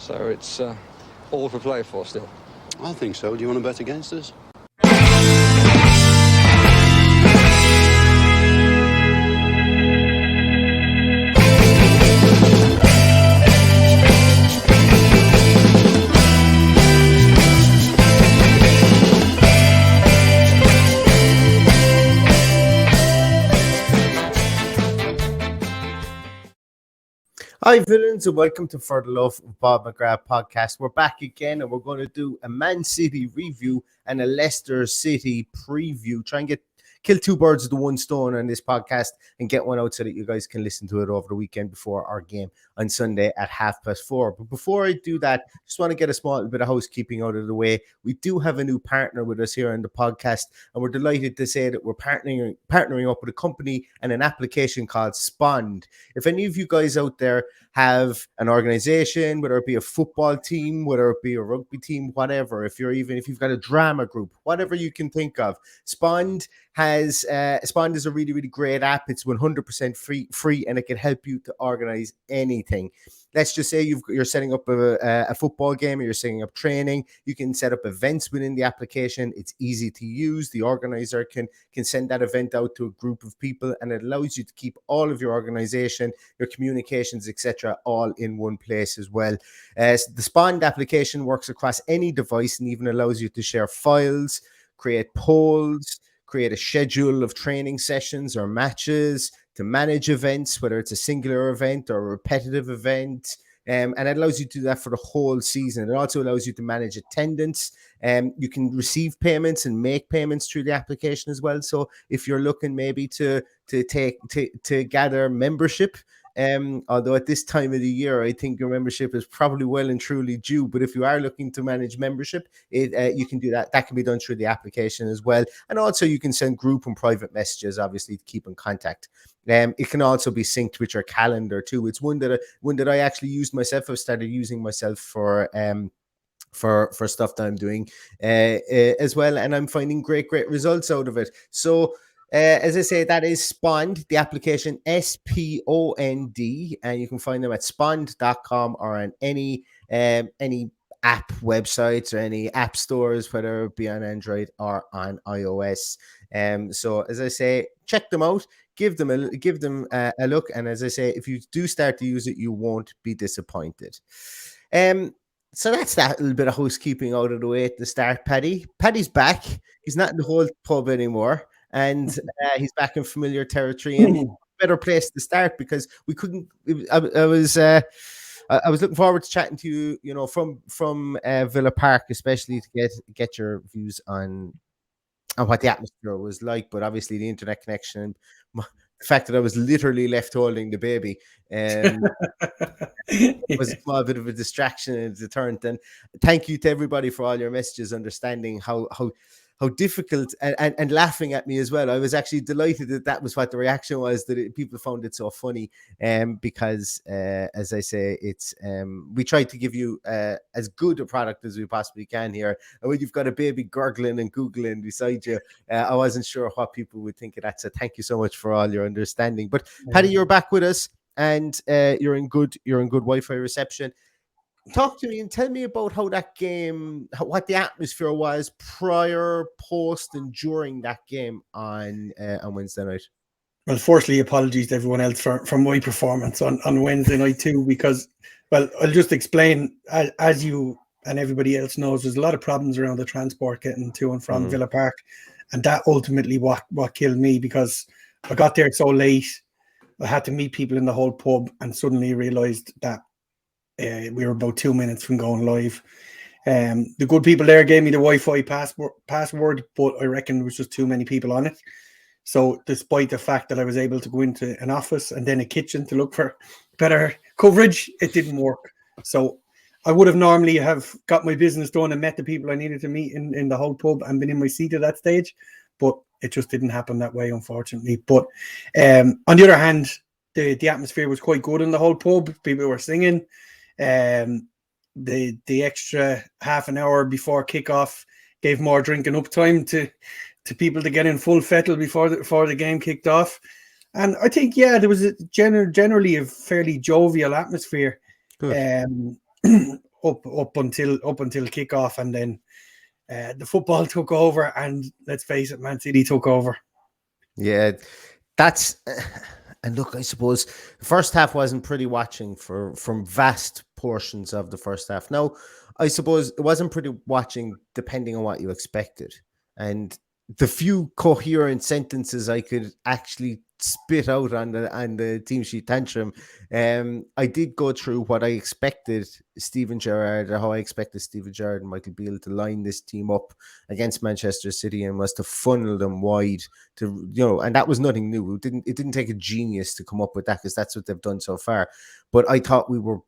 So it's all to play for still. I think so. Do you want to bet against us? Hi, villains, and welcome to For the Love of Bob McGrath podcast. We're back again, and we're going to do a Man City review and a Leicester City preview. Try and kill two birds with the one stone on this podcast and get one out so that you guys can listen to it over the weekend before our game on Sunday at 4:30. But before I do that, just want to get a small bit of housekeeping out of the way. We do have a new partner with us here on the podcast, and we're delighted to say that we're partnering up with a company and an application called Spond. If any of you guys out there have an organization, whether it be a football team, whether it be a rugby team, whatever, if you've got a drama group, whatever you can think of, Spond is a really, really great app. It's 100% free, and it can help you to organize anything. Let's just say you're setting up a football game, or you're setting up training. You can set up events within the application. It's easy to use. The organizer can send that event out to a group of people, and it allows you to keep all of your organization, your communications, etc., all in one place as well. The Spond application works across any device and even allows you to share files, create polls, create a schedule of training sessions or matches, to manage events, whether it's a singular event or a repetitive event. And it allows you to do that for the whole season. It also allows you to manage attendance. You can receive payments and make payments through the application as well. So if you're looking maybe to gather membership, although at this time of the year, I think your membership is probably well and truly due. But if you are looking to manage membership, you can do that. That can be done through the application as well. And also you can send group and private messages, obviously, to keep in contact. It can also be synced with your calendar too. It's one that I actually used myself. I've started using myself for stuff that I'm doing as well, and I'm finding great results out of it. So as I say, that is Spond, the application Spond, and you can find them at spond.com or on any app websites or any app stores, whether it be on Android or on iOS. So as I say, check them out, give them a look, and as I say, if you do start to use it, you won't be disappointed. So that's that little bit of housekeeping out of the way at the start. Paddy's back. He's not in the whole pub anymore, and he's back in familiar territory, and better place to start because we couldn't. I was looking forward to chatting to you, from Villa Park, especially to get your views on what the atmosphere was like. But obviously, the internet connection, the fact that I was literally left holding the baby, was a small bit of a distraction and a deterrent. And thank you to everybody for all your messages, understanding how difficult and laughing at me as well. I was actually delighted that was what the reaction was, that people found it so funny. Because as I say, it's we tried to give you as good a product as we possibly can here. And when you've got a baby gurgling and googling beside you, I wasn't sure what people would think of that. So thank you so much for all your understanding. But Paddy, you're back with us, and you're in good Wi-Fi reception. Talk to me and tell me about how that game, what the atmosphere was prior, post, and during that game on Wednesday night. Well, firstly, apologies to everyone else for my performance on Wednesday night too, because, well, I'll just explain, as you and everybody else knows, there's a lot of problems around the transport getting to and from Villa Park, and that ultimately what killed me, because I got there so late. I had to meet people in the whole pub and suddenly realised that we were about 2 minutes from going live. The good people there gave me the Wi-Fi password, but I reckon there was just too many people on it. So despite the fact that I was able to go into an office and then a kitchen to look for better coverage, it didn't work. So I would have normally have got my business done and met the people I needed to meet in the whole pub and been in my seat at that stage, but it just didn't happen that way, unfortunately. But on the other hand, the atmosphere was quite good in the whole pub. People were singing. The extra half an hour before kickoff gave more drinking up time to people to get in full fettle before the game kicked off. And I think, there was generally a fairly jovial atmosphere. up until kickoff, and then the football took over, and let's face it, Man City took over. Yeah, that's and look, I suppose the first half wasn't pretty watching from vast portions of the first half. Now, I suppose it wasn't pretty watching depending on what you expected, and the few coherent sentences I could actually spit out on the team sheet tantrum, I did go through what I expected how I expected Steven Gerrard and Michael Beale to line this team up against Manchester City, and was to funnel them wide to, and that was nothing new. It didn't take a genius to come up with that, because that's what they've done so far. But I thought we were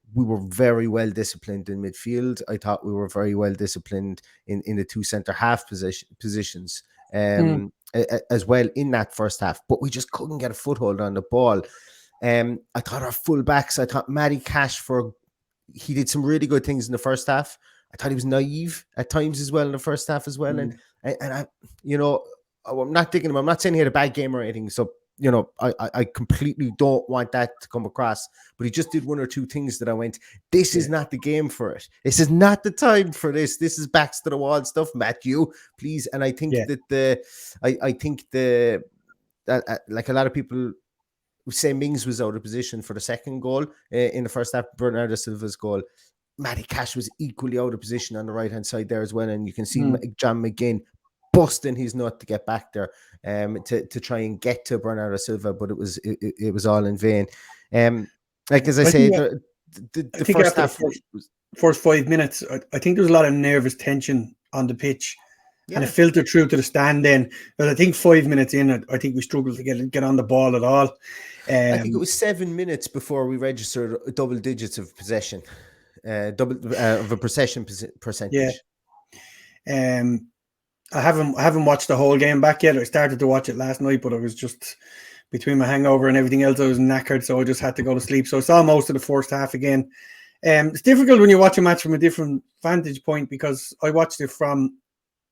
very well disciplined in midfield. I thought we were very well disciplined in the two centre half positions. As well in that first half, but we just couldn't get a foothold on the ball. I thought our fullbacks, I thought Matty Cash, he did some really good things in the first half. I thought he was naive at times as well in the first half as well. And I, I'm not digging him. I'm not saying he had a bad game or anything. So, I completely don't want that to come across, but he just did one or two things that I went, this is not the game for it. This is not the time for this. This is backs to the wall stuff, Matthew, please. And I think that like a lot of people say Mings was out of position for the second goal in the first half, Bernardo Silva's goal. Matty Cash was equally out of position on the right-hand side there as well. And you can see John McGinn busting his nut to get back there to try and get to Bernardo Silva, but it was all in vain. Like as I say, the first half, first 5 minutes, I think there was a lot of nervous tension on the pitch, and it filtered through to the stand. Then, but I think 5 minutes in, I think we struggled to get on the ball at all. I think it was 7 minutes before we registered double digits of possession, of a possession percentage. Yeah. I haven't watched the whole game back yet. I started to watch it last night, but I was just between my hangover and everything else, I was knackered, so I just had to go to sleep. So I saw most of the first half again. It's difficult when you watch a match from a different vantage point, because I watched it from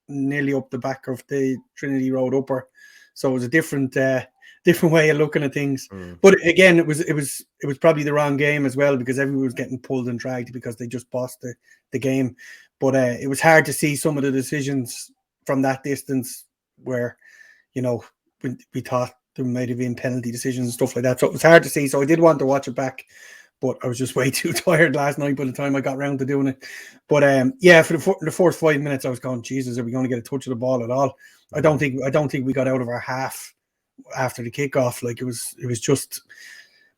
nearly up the back of the Trinity Road upper, so it was a different way of looking at things. But again, it was probably the wrong game as well, because everyone was getting pulled and dragged because they just bossed the game. But it was hard to see some of the decisions from that distance where, we thought there might have been penalty decisions and stuff like that. So it was hard to see. So I did want to watch it back, but I was just way too tired last night by the time I got around to doing it. But for the first 5 minutes, I was going, Jesus, are we going to get a touch of the ball at all? I don't think we got out of our half after the kickoff. Like it was just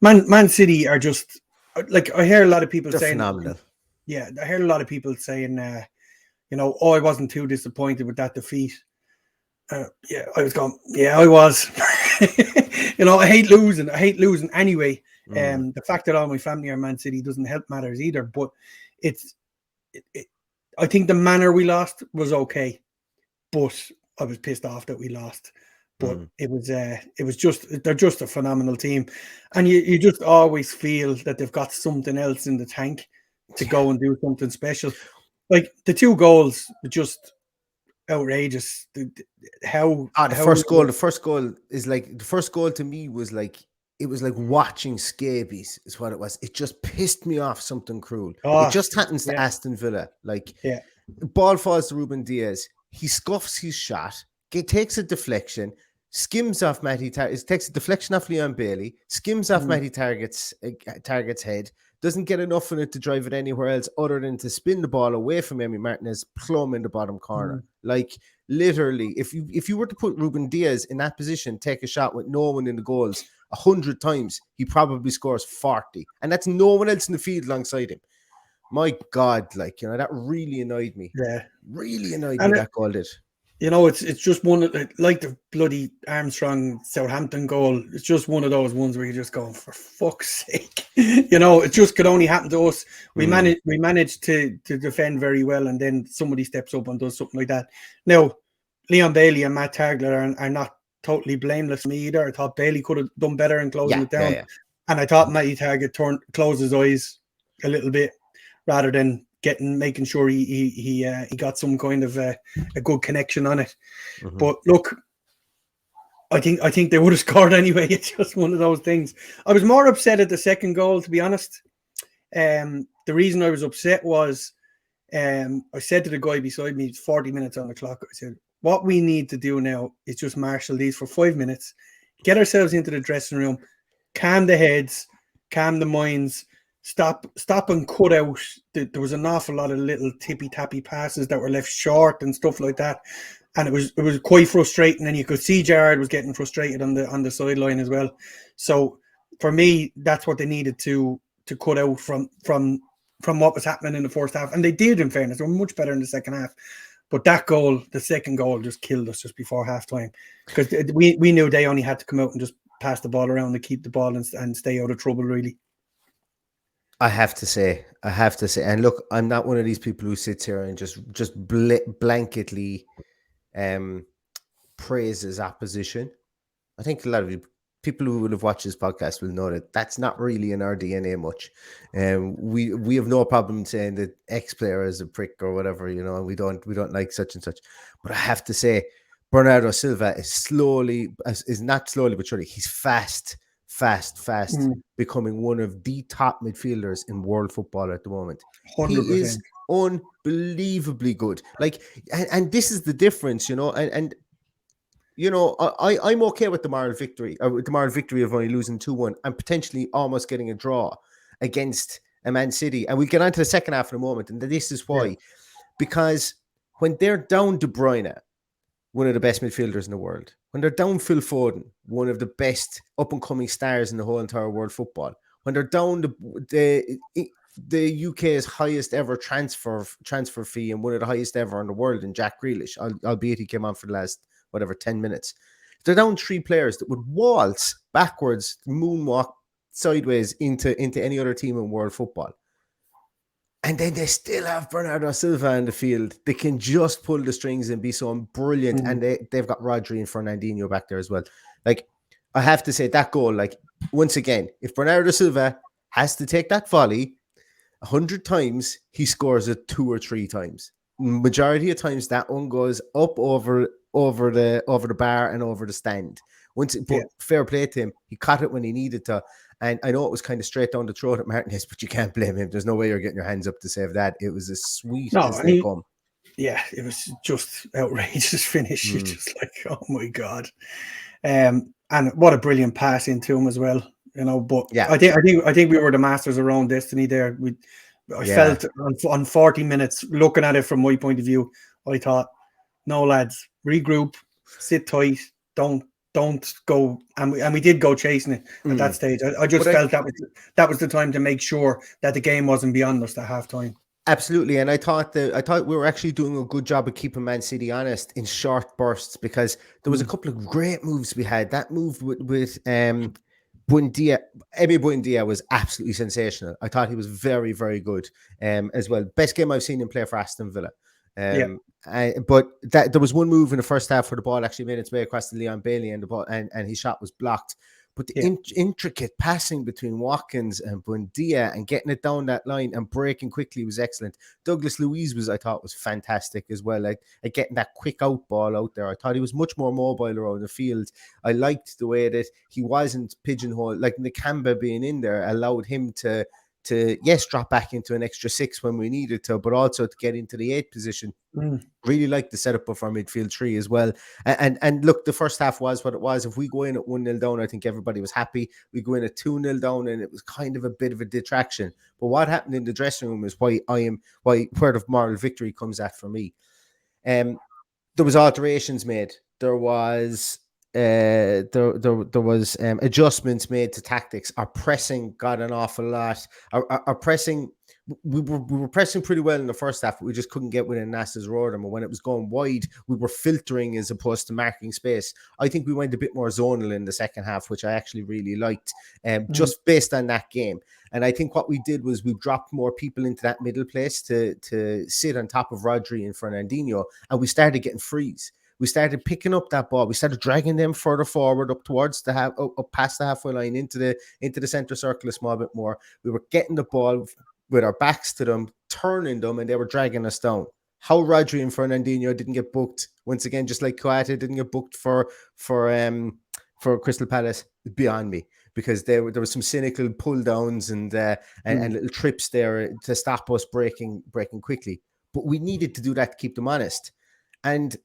Man City are just, like, I hear a lot of people saying phenomenal. Yeah, I heard a lot of people saying, I wasn't too disappointed with that defeat. I was going, I was. I hate losing. I hate losing anyway. The fact that all my family are Man City doesn't help matters either. But I think the manner we lost was okay, but I was pissed off that we lost. But it was just, they're just a phenomenal team, and you just always feel that they've got something else in the tank to go and do something special. Like the two goals were just outrageous. The first goal to me was like, it was like watching scabies is what it was. It just pissed me off something cruel. It just happens to Aston Villa. Ball falls to Ruben Diaz. He scuffs his shot, takes a deflection, skims off takes a deflection off Leon Bailey, skims off Matty Target's head, doesn't get enough in it to drive it anywhere else other than to spin the ball away from Emi Martinez, plumb in the bottom corner. Like, literally, if you were to put Ruben Diaz in that position, take a shot with no one in the goals 100 times, he probably scores 40. And that's no one else in the field alongside him. My God, that really annoyed me. Yeah. Really annoyed me, that goal did. It's just one of like the bloody Armstrong Southampton goal. It's just one of those ones where you're just going, for fuck's sake. It just could only happen to us. We managed to defend very well, and then somebody steps up and does something like that. Now, Leon Bailey and Matt Targett are not totally blameless for me either. I thought Bailey could have done better in closing it down. Yeah. And I thought Matty Targett closed his eyes a little bit rather than making sure he got some kind of a good connection on it. But look, I think they would have scored anyway. It's just one of those things. I was more upset at the second goal, to be honest. the reason I was upset was I said to the guy beside me, 40 minutes on the clock, I said, what we need to do now is just marshal these for 5 minutes, get ourselves into the dressing room, calm the heads, calm the minds, stop and cut out. There was an awful lot of little tippy-tappy passes that were left short and stuff like that. And it was quite frustrating, and you could see Gerrard was getting frustrated on the sideline as well. So for me, that's what they needed to cut out from what was happening in the first half. And they did, in fairness. They were much better in the second half. But that goal, the second goal, just killed us just before halftime, because we knew they only had to come out and just pass the ball around and keep the ball and stay out of trouble, really. I have to say, and look, I'm not one of these people who sits here and just blanketly praises opposition. I think a lot of people who will have watched this podcast will know that that's not really in our DNA much. We have no problem saying that X player is a prick or whatever, you know, and we don't like such and such. But I have to say, Bernardo Silva is not slowly but surely, he's fast, becoming one of the top midfielders in world football at the moment. 100%. He is unbelievably good. Like, and this is the difference, you know, and you know, I'm okay with the moral victory, with the moral victory of only losing 2-1 and potentially almost getting a draw against a Man City. And we'll get on to the second half in a moment. And this is why. Yeah. Because when they're down De Bruyne, one of the best midfielders in the world, when they're down Phil Foden, one of the best up-and-coming stars in the whole entire world football, when they're down the UK's highest ever transfer fee and one of the highest ever in the world in Jack Grealish, albeit he came on for the last 10 minutes. They're down 3 players that would waltz backwards, moonwalk sideways into any other team in world football. And then they still have Bernardo Silva in the field. They can just pull the strings and be so brilliant. And they've got Rodri and Fernandinho back there as well. Like, I have to say that goal, like, once again, if Bernardo Silva has to take that volley 100 times, he scores it 2 or 3 times. Majority of times that one goes up over the bar and over the stand. But fair play to him, he caught it when he needed to. And I know it was kind of straight down the throat at Martinez, but you can't blame him. There's no way you're getting your hands up to save that. It was as sweet as they come. Yeah, it was just outrageous finish. You're just like, oh my God. And what a brilliant pass into him as well. You know, but yeah, I think we were the masters of our own destiny there. I felt on 40 minutes, looking at it from my point of view, I thought, no lads, regroup, sit tight, don't go, and we did go chasing it at that stage. I just felt that was the time to make sure that the game wasn't beyond us at halftime. Absolutely, and I thought we were actually doing a good job of keeping Man City honest in short bursts, because there was a couple of great moves we had. That move with Buendia, Buendia was absolutely sensational. I thought he was very, very good as well. Best game I've seen him play for Aston Villa. But there was one move in the first half where the ball actually made its way across the Leon Bailey and the ball and his shot was blocked. But the intricate passing between Watkins and Buendia and getting it down that line and breaking quickly was excellent. Douglas Luiz I thought was fantastic as well. Like getting that quick out ball out there. I thought he was much more mobile around the field. I liked the way that he wasn't pigeonholed. Like Nakamba being in there allowed him to drop back into an extra 6 when we needed to, but also to get into the 8th position. Really like the setup of our midfield 3 as well. And look, the first half was what it was. If we go in at 1-0 down, I think everybody was happy. We go in at 2-0 down, and it was kind of a bit of a detraction. But what happened in the dressing room is where the moral victory comes at for me. There was alterations made. There was adjustments made to tactics. Our pressing got an awful lot. Our pressing, we were pressing pretty well in the first half, but we just couldn't get within Nasser's roar. And when it was going wide, we were filtering as opposed to marking space. I think we went a bit more zonal in the second half, which I actually really liked, just based on that game. And I think what we did was we dropped more people into that middle place to sit on top of Rodri and Fernandinho, and we started getting frees. We started picking up that ball. We started dragging them further forward up towards up past the halfway line into the center circle a small bit more. We were getting the ball with our backs to them, turning them, and they were dragging us down. How Rodri and Fernandinho didn't get booked once again, just like Coates didn't get booked for Crystal Palace, beyond me. because there was some cynical pull downs and little trips there to stop us breaking quickly. But we needed to do that to keep them honest. And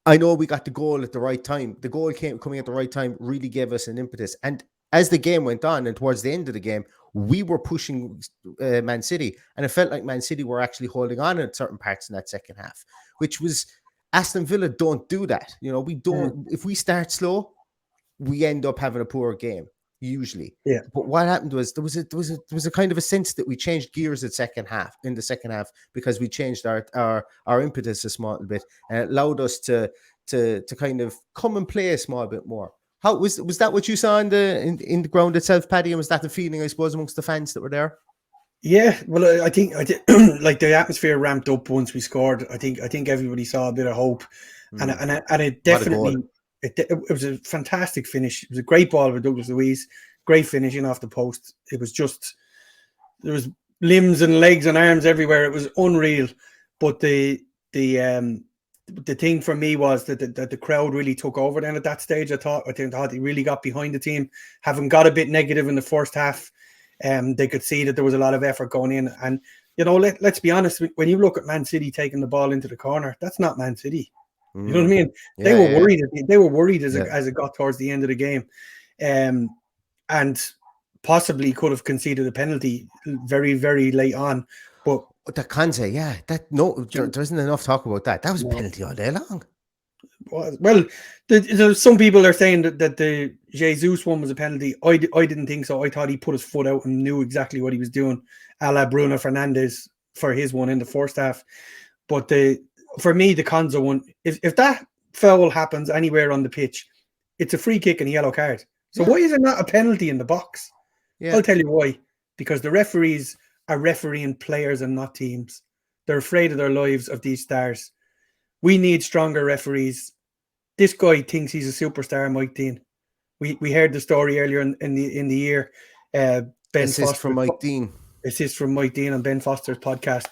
I know we got the goal at the right time. The goal coming at the right time really gave us an impetus. And as the game went on and towards the end of the game, we were pushing Man City, and it felt like Man City were actually holding on at certain parts in that second half, which was Aston Villa don't do that. You know, we don't. If we start slow, we end up having a poor game usually. Yeah. But what happened was there was a kind of a sense that we changed gears in the second half because we changed our impetus a small bit, and it allowed us to kind of come and play a small bit more. How was that what you saw in the ground itself, Paddy? And was that the feeling, I suppose, amongst the fans that were there? Yeah, well, I think like the atmosphere ramped up once we scored. I think everybody saw a bit of hope, and it definitely it was a fantastic finish. It was a great ball with Douglas Luiz, great finishing off the post. It was just there was limbs and legs and arms everywhere. It was unreal. But the thing for me was that the crowd really took over then at that stage. I thought they really got behind the team, having got a bit negative in the first half. They could see that there was a lot of effort going in, and you know, let's be honest. When you look at Man City taking the ball into the corner, that's not Man City. You know what I mean? They were worried. They were worried as it got towards the end of the game, and possibly could have conceded a penalty very, very late on. But that Kanze, there isn't enough talk about that. That was a penalty all day long. Well, there's some people are saying that the Jesus one was a penalty. I didn't think so. I thought he put his foot out and knew exactly what he was doing, a la Bruno Fernandes for his one in the first half. But for me, the Konza one, if that foul happens anywhere on the pitch, it's a free kick and a yellow card. So why is it not a penalty in the box? I'll tell you why. Because the referees are refereeing players and not teams. They're afraid of their lives of these stars. We need stronger referees. This guy thinks he's a superstar, Mike Dean. We heard the story earlier in the year. Ben Assist from Mike Dean. Assist from Mike Dean on Ben Foster's podcast.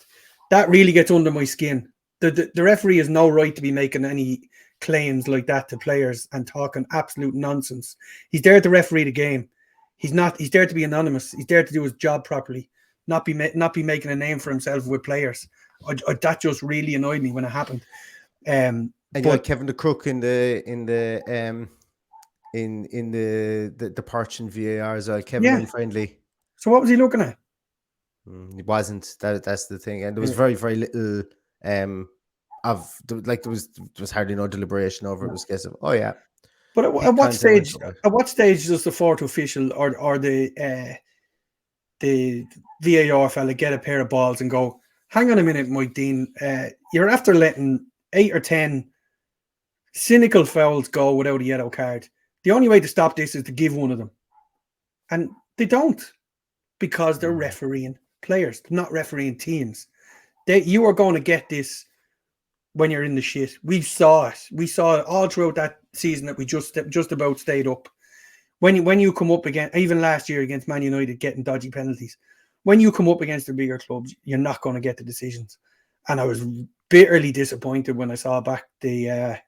That really gets under my skin. The referee has no right to be making any claims like that to players and talking absolute nonsense. He's there to referee the game. He's there to be anonymous. He's there to do his job properly, not be making a name for himself with players. That just really annoyed me when it happened. And you had Kevin the Crook in the perch in VAR as well. Kevin unfriendly. So what was he looking at? He wasn't. That's the thing. And there was very, very little there was hardly no deliberation over it. It was a case of But at what stage? At what stage does the fourth official or the VAR fella get a pair of balls and go, hang on a minute, Mike Dean, you're after letting 8 or 10 cynical fouls go without a yellow card. The only way to stop this is to give one of them. And they don't, because they're refereeing players, not refereeing teams. You are going to get this when you're in the shit. We saw it. We saw it all throughout that season that we just about stayed up. When you come up against, even last year against Man United getting dodgy penalties, when you come up against the bigger clubs, you're not going to get the decisions. And I was bitterly disappointed when I saw back the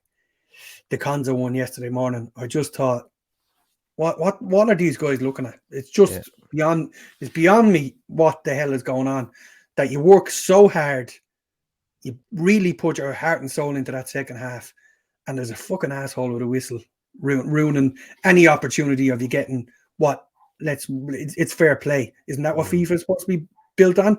Konza one yesterday morning. I just thought, what are these guys looking at? It's just beyond me what the hell is going on. That you work so hard, you really put your heart and soul into that second half, and there's a fucking asshole with a whistle ruining any opportunity of you getting it's fair play. Isn't that what FIFA is supposed to be built on?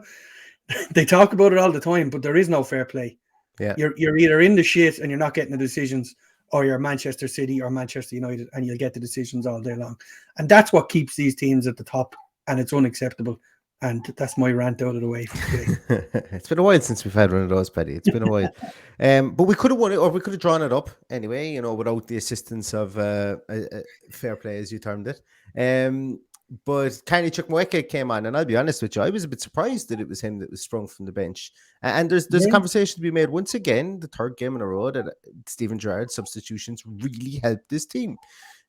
They talk about it all the time, but there is no fair play. Yeah, you're either in the shit and you're not getting the decisions, or you're Manchester City or Manchester United and you'll get the decisions all day long. And that's what keeps these teams at the top, and it's unacceptable. And that's my rant out of the way for today. It's been a while since we've had one of those, Paddy. It's been a while. But we could have won it, or we could have drawn it up anyway, you know, without the assistance of fair play, as you termed it. But Carney Chukwuemeka came on, and I'll be honest with you, I was a bit surprised that it was him that was sprung from the bench. And there's a conversation to be made once again, the third game in a row, that Steven Gerrard's substitutions really helped this team.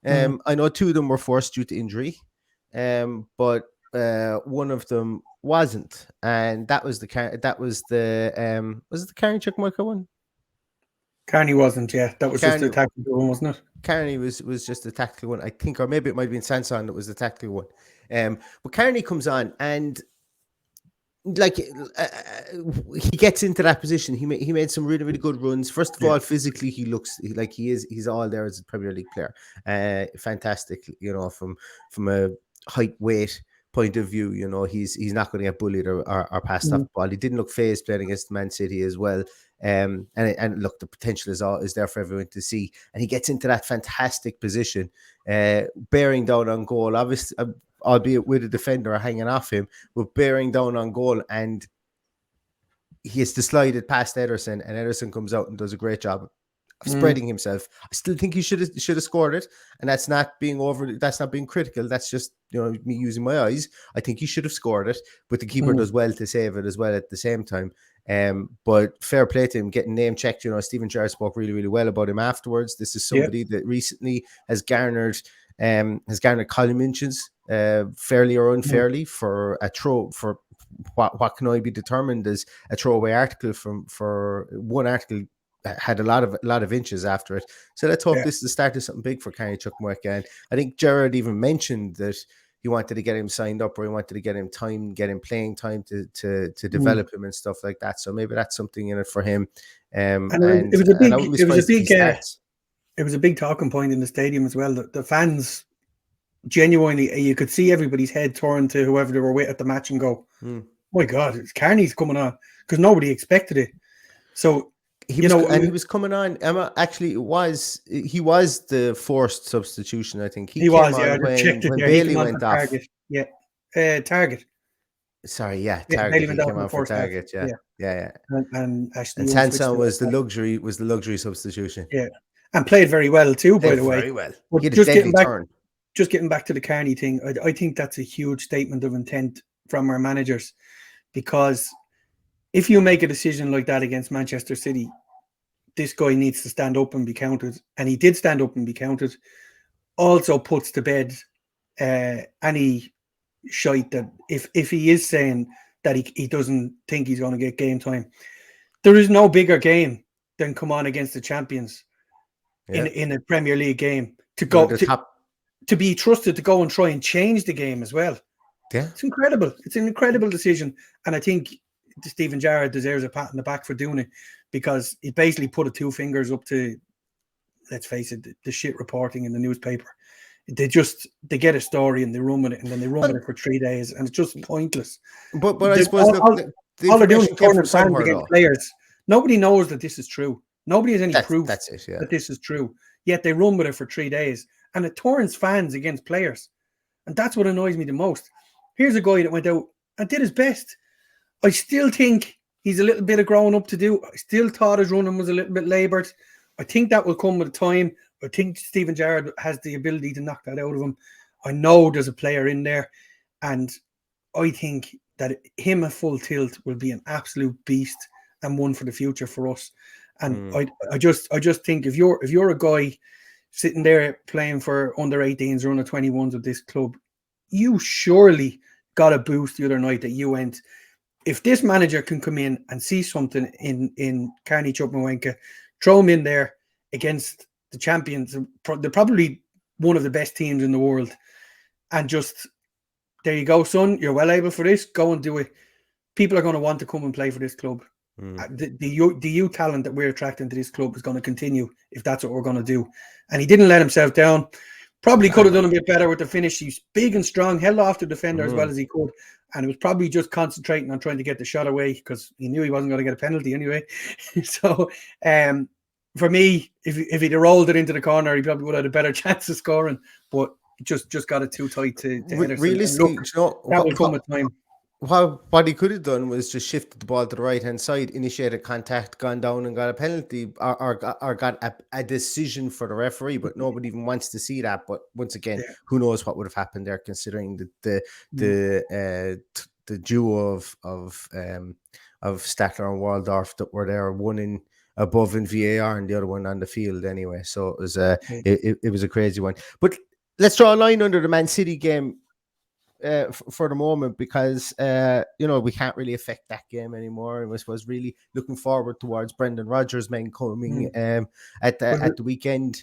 I know 2 of them were forced due to injury, but one of them wasn't, and that was the Carney Chukwuemeka one? Carney wasn't, that was Carney, just the tactical one, wasn't it? Carney was just a tactical one, I think, or maybe it might have been Sanson that was the tactical one. But Carney comes on and like he gets into that position. He made some really, really good runs. First of all, physically he looks like he's all there as a Premier League player. Fantastic, from a height, weight point of view. He's not going to get bullied or passed off the ball. He didn't look phased playing against Man City as well. And look, the potential is there for everyone to see. And he gets into that fantastic position, bearing down on goal. Obviously, albeit with a defender hanging off him, but bearing down on goal, and he has to slide it past Ederson, and Ederson comes out and does a great job of spreading himself. I still think he should have scored it, and that's not being critical. That's just me using my eyes. I think he should have scored it, but the keeper does well to save it as well at the same time. But fair play to him getting name checked. Steven Gerrard spoke really, really well about him afterwards. This is somebody that recently has garnered column mentions, fairly or unfairly, for a throw, for what can only be determined as a throwaway article for one article had a lot of inches after it. So let's hope this is the start of something big for Carney Chukwuemeka. And I think Gerrard even mentioned that he wanted to get him signed up, or he wanted to get him playing time to develop him and stuff like that. So maybe that's something in it for him. It was a big talking point in the stadium as well. The fans, genuinely, you could see everybody's head turn to whoever they were with at the match and go, my God, it's Carney's coming on, because nobody expected it. So he was coming on. Emma, actually, he was the forced substitution. I think he was. When Bailey went off. Target. Sorry, Target. He came on for Target. Yeah. And Sanson was the luxury substitution. Yeah, and played very well too. By the way, very well. Just getting back to the Carney thing, I think that's a huge statement of intent from our managers, because if you make a decision like that against Manchester City, this guy needs to stand up and be counted. And he did stand up and be counted. Also puts to bed any shite that if he is saying that he doesn't think he's going to get game time, there is no bigger game than come on against the champions in a Premier League game to be trusted to go and try and change the game as well. Yeah, it's incredible. It's an incredible decision, and I think Steven Gerrard deserves a pat on the back for doing it, because he basically put two fingers up to, let's face it, the shit reporting in the newspaper. They get a story and they run with it, and then they run with it for 3 days, and it's just pointless. But I suppose all they're doing is turning fans against players. Nobody knows that this is true. Nobody has any proof that this is true. Yet they run with it for 3 days, and it turns fans against players, and that's what annoys me the most. Here's a guy that went out and did his best. I still think he's a little bit of growing up to do. I still thought his running was a little bit laboured. I think that will come with time. I think Steven Gerrard has the ability to knock that out of him. I know there's a player in there, and I think that him at full tilt will be an absolute beast and one for the future for us. And I just think if you're a guy sitting there playing for under 18s or under 21s with this club, you surely got a boost the other night that you went, if this manager can come in and see something in Carney Chukwuemeka, throw him in there against the champions, they're probably one of the best teams in the world, and just, there you go, son, you're well able for this, go and do it. People are going to want to come and play for this club. The youth talent that we're attracting to this club is going to continue if that's what we're going to do. And he didn't let himself down. Probably could have done a bit better with the finish. He's big and strong, held off the defender as well as he could, and it was probably just concentrating on trying to get the shot away, because he knew he wasn't going to get a penalty anyway. So for me, if he'd have rolled it into the corner, he probably would have had a better chance of scoring, but just got it too tight to realistically, that will come with time. What he could have done was just shifted the ball to the right hand side, initiated contact, gone down and got a penalty, or got a decision for the referee. But nobody even wants to see that. But once again, who knows what would have happened there, considering the duo of Statler and Waldorf that were there, one in above in VAR and the other one on the field anyway. So it was it was a crazy one. But let's draw a line under the Man City game for the moment, because we can't really affect that game anymore, and I was really looking forward towards Brendan Rodgers' men coming at the weekend.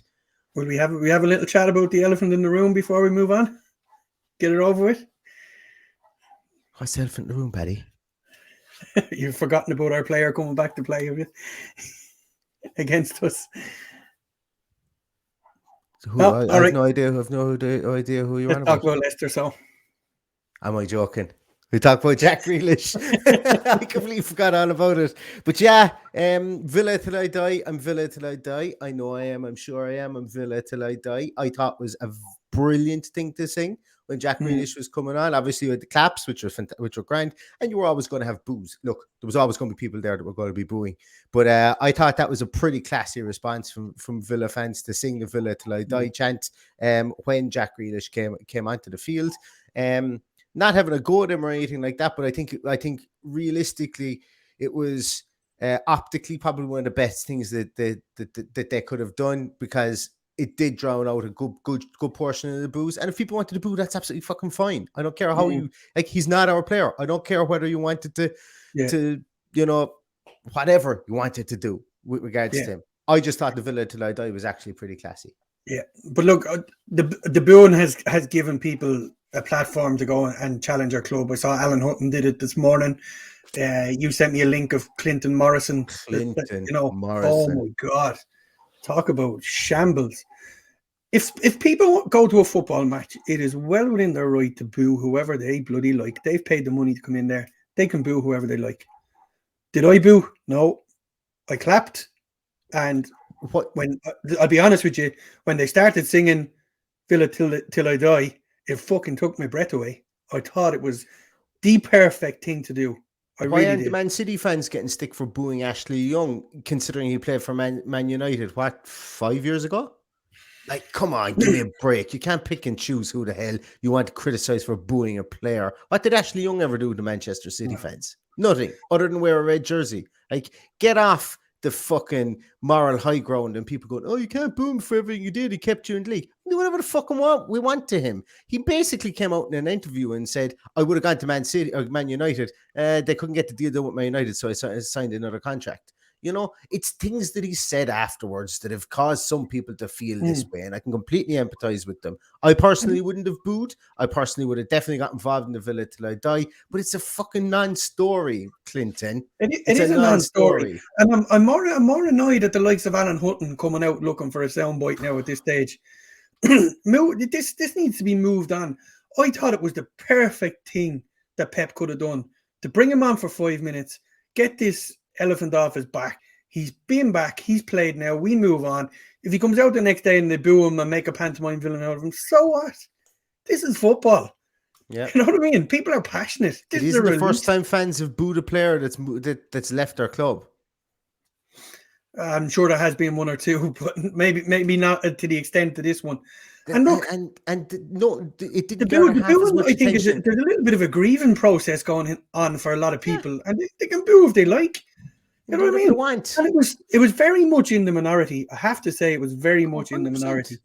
Will we have a little chat about the elephant in the room before we move on? Get it over with. What's the elephant in the room, Paddy? You've forgotten about our player coming back to play, have you? Against us. So I have no idea. I have no idea who you're on Let's about. talk about Leicester, so. Am I joking? We talk about Jack Grealish. I completely forgot all about it. But yeah, Villa till I die. I'm Villa till I die. I know I am. I'm sure I am. I'm Villa till I die. I thought it was a brilliant thing to sing when Jack Grealish was coming on. Obviously, with the claps, which were grand, and you were always going to have boos. Look, there was always going to be people there that were going to be booing. But I thought that was a pretty classy response from Villa fans to sing the Villa till I die chant when Jack Grealish came onto the field. Not having a go at him or anything like that, but I think realistically, it was optically probably one of the best things that they could have done, because it did drown out a good portion of the boos. And if people wanted to boo, that's absolutely fucking fine. I don't care how you like. He's not our player. I don't care whether you wanted to whatever you wanted to do with regards to him. I just thought the Villa till I die was actually pretty classy. Yeah, but look, the booing has given people a platform to go and challenge our club. I saw Alan Hutton did it this morning. You sent me a link of Clinton Morrison. Morrison. Oh my God, talk about shambles. If people go to a football match, it is well within their right to boo whoever they bloody like. They've paid the money to come in there. They can boo whoever they like. Did I boo? No, I clapped. And when I'll be honest with you, when they started singing "Villa till I die," it fucking took my breath away. I thought it was the perfect thing to do. Why aren't the Man City fans getting stick for booing Ashley Young, considering he played for Man United, 5 years ago? Like, come on, give me a break. You can't pick and choose who the hell you want to criticize for booing a player. What did Ashley Young ever do to Manchester City fans? Nothing, other than wear a red jersey. Like, get off the fucking moral high ground and people going, oh, you can't boo him for everything you did. He kept you in the league. Do whatever the fuck we want to him. He basically came out in an interview and said, I would have gone to Man City or Man United. They couldn't get the deal done with Man United, so I signed another contract. You know, it's things that he said afterwards that have caused some people to feel this way, and I can completely empathize with them. I personally wouldn't have booed. I personally would have definitely got involved in the Villa till I die, but it's a fucking non-story, Clinton. It is a non-story. And I'm more annoyed at the likes of Alan Hutton coming out looking for a soundbite now at this stage. This needs to be moved on. I thought it was the perfect thing that Pep could have done to bring him on for 5 minutes, get this elephant off his back. He's been back. He's played now. We move on. If he comes out the next day and they boo him and make a pantomime villain out of him, so what? This is football. Yeah, you know what I mean? People are passionate. This is the first time fans have booed a player that's left their club. I'm sure there has been one or two, but maybe not to the extent of this one. And look, and no, it didn't. The booing, I think, there's a little bit of a grieving process going on for a lot of people, and they can boo if they like. You know what I mean? And it was very much in the minority. I have to say, it was very much 100%. In the minority.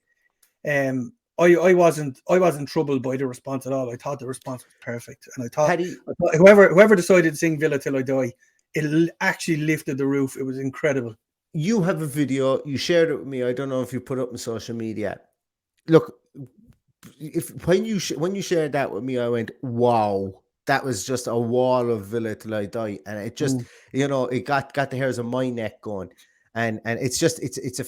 I wasn't troubled by the response at all. I thought the response was perfect, and I thought whoever decided to sing Villa till I die, it actually lifted the roof. It was incredible. You have a video. You shared it with me. I don't know if you put it up on social media. Look, when you shared that with me, I went, wow. That was just a wall of Villa till I die, and it just it got the hairs on my neck going, and it's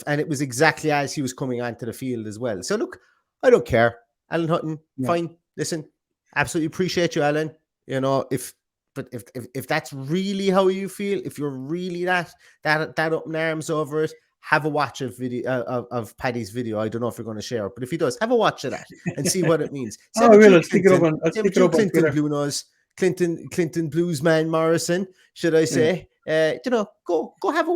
and it was exactly as he was coming onto the field as well. So look, I don't care, Alan Hutton, fine. Listen, absolutely appreciate you, Alan. You know, if that's really how you feel, if you're really that up in arms over it, have a watch of video of Paddy's video. I don't know if you're going to share it, but if he does, have a watch of that and see what it means. I will. I'll stick it up on Clinton Blue Nose, Clinton Bluesman Morrison, should I say? Go have a